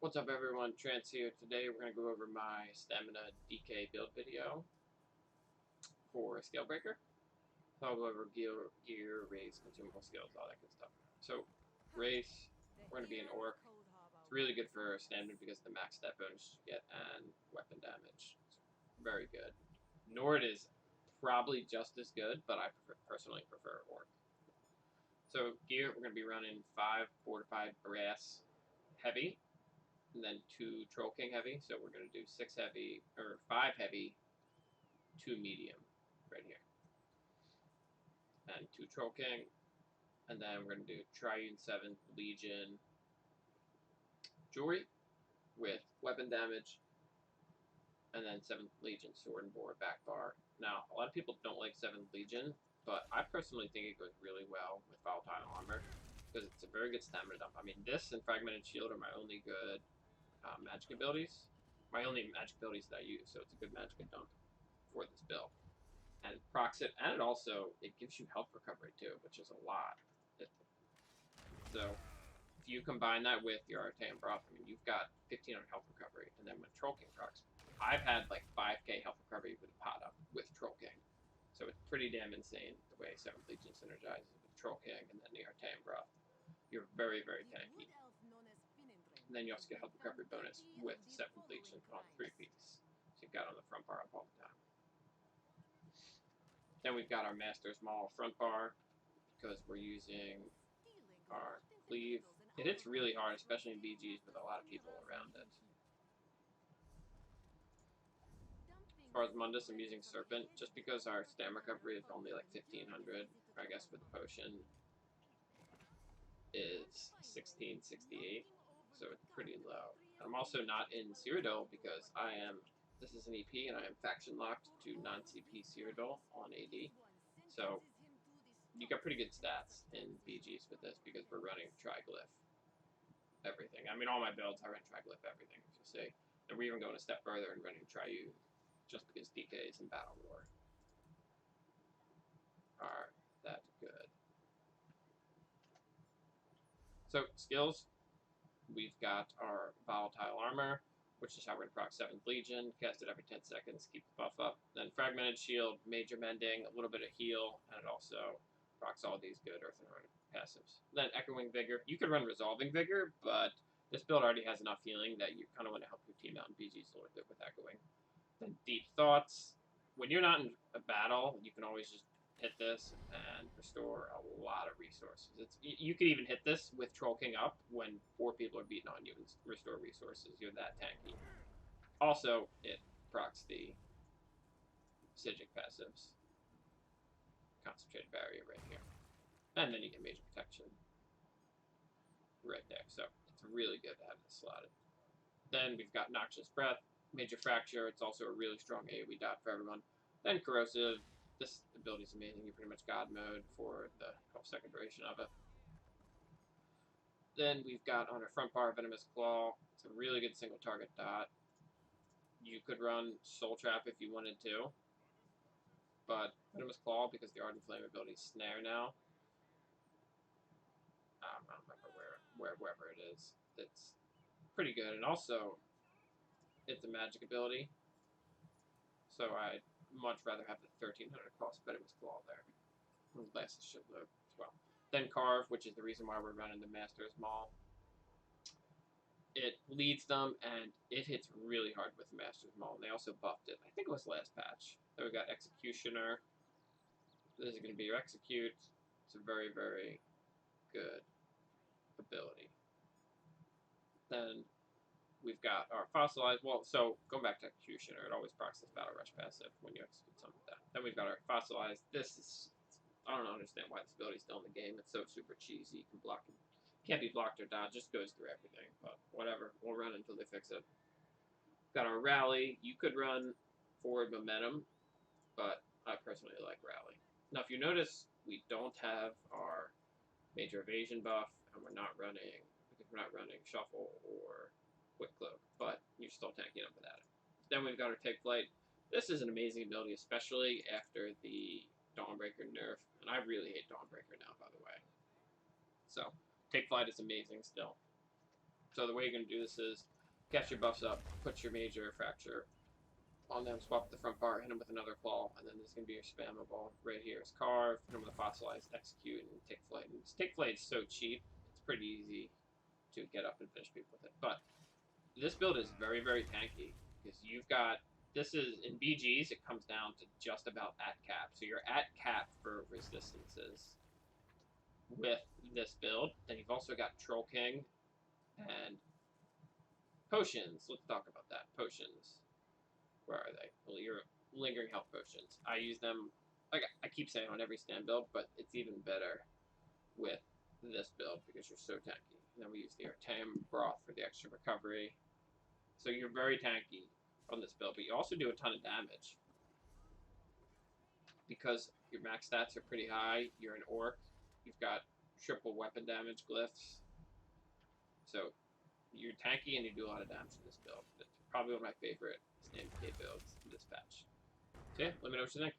What's up everyone, Trance here. Today we're going to go over my stamina DK build video for Scalebreaker. So I'll go over gear, race, consumable skills, all that good stuff. So, race, we're going to be an orc. It's really good for stamina because of the max stat bonus you get and weapon damage. It's very good. Nord is probably just as good, but I personally prefer orc. So gear, we're going to be running 5 fortified brass heavy, and then 2 Troll King heavy. So we're going to do 6 heavy, or 5 heavy, 2 medium, right here. And 2 Troll King. And then we're going to do Triune 7th Legion jewelry with weapon damage. And then 7th Legion sword and board back bar. Now, a lot of people don't like 7th Legion, but I personally think it goes really well with volatile armor because it's a very good stamina dump. I mean, this and fragmented shield are my only good magic abilities. My only magic abilities that I use, so it's a good magic dump for this build. And it procs it, and it gives you health recovery too, which is a lot. So if you combine that with your Artean Broth, I mean, you've got 1500 health recovery, and then with Troll King procs, I've had like 5k health recovery with pot up with Troll King. So it's pretty damn insane the way 7th Legion synergizes with Troll King and then the Artean Broth. You're very, very tanky. And then you also get health recovery bonus with 7th Legion on 3-piece. So you've got on the front bar up all the time. Then we've got our Master's Maul front bar because we're using our cleave. It hits really hard, especially in BGs with a lot of people around it. As far as Mundus, I'm using Serpent just because our stam recovery is only like 1500. I guess with the potion is 1668. So it's pretty low. I'm also not in Cyrodiil because this is an EP and I am faction locked to non-CP Cyrodiil on AD. So you got pretty good stats in BGs with this because we're running Triglyph everything. I mean, all my builds I run Triglyph everything, as you'll see. And we're even going a step further and running Triune just because DKs in Battle War are that good. So skills. We've got our Volatile Armor, which is how we're going to proc 7th Legion, cast it every 10 seconds, keep the buff up. Then Fragmented Shield, Major Mending, a little bit of heal, and it also procs all these good Earth and Earth passives. Then Echoing Vigor. You could run Resolving Vigor, but this build already has enough healing that you kind of want to help your team out in BGs a little bit with Echoing. Then Deep Thoughts. When you're not in a battle, you can always just hit this and restore a lot of resources. You could even hit this with Troll King up when 4 people are beating on you and restore resources. You're that tanky. Also, it procs the Psijic passives. Concentrated Barrier right here. And then you get Major Protection right there. So it's really good to have this slotted. Then we've got Noxious Breath, Major Fracture. It's also a really strong AoE dot for everyone. Then Corrosive. This ability is amazing. You're pretty much God mode for the 12-second duration of it. Then we've got on our front bar Venomous Claw. It's a really good single target dot. You could run Soul Trap if you wanted to, but Venomous Claw, because the Ardent Flame ability is Snare now. I don't remember wherever it is. It's pretty good, and also it's a magic ability. So I'd much rather have the 1300 cost Venomous Claw there. It lasts a shitload as well. Then Carve, which is the reason why we're running the Master's Maul. It leads them, and it hits really hard with the Master's Maul. And they also buffed it. I think it was last patch. Then we got Executioner. This is going to be your Execute. It's a very, very good ability. Then we've got our Fossilized. Well, so going back to Executioner, it always procs this Battle Rush passive when you execute something like that. Then we've got our Fossilized. This is, I don't understand why this ability is still in the game. It's so super cheesy. You can block it. Can't be blocked or dodged. Just goes through everything. But whatever. We'll run until they fix it. Got our Rally. You could run Forward Momentum, but I personally like Rally. Now, if you notice, we don't have our Major Evasion buff, and we're not running Shuffle or Quick Cloak, but you're still tanking up without it. Then we've got our Take Flight. This is an amazing ability, especially after the Dawnbreaker nerf, and I really hate Dawnbreaker now, by the way. So, Take Flight is amazing still. So the way you're going to do this is, Cast your buffs up, put your major fracture on them, swap the front bar, hit them with another claw, and then there's going to be your spammable. Right here is carve, hit them with a fossilized, execute, and take flight. And take flight is so cheap, it's pretty easy to get up and finish people with it. But this build is very, very tanky because you've got, this is, in BGs, it comes down to just about at cap. So you're at cap for resistances with this build. Then you've also got Troll King and potions. Let's talk about that. Potions. Where are they? Well, your lingering health potions. I use them, like I keep saying, on every stand build, but it's even better with this build because you're so tanky. And then we use the Artem broth for the extra recovery. So you're very tanky on this build, but you also do a ton of damage because your max stats are pretty high. You're an orc. You've got triple weapon damage glyphs. So you're tanky and you do a lot of damage in this build. It's probably one of my favorite stand K builds in this patch. So yeah, let me know what you think.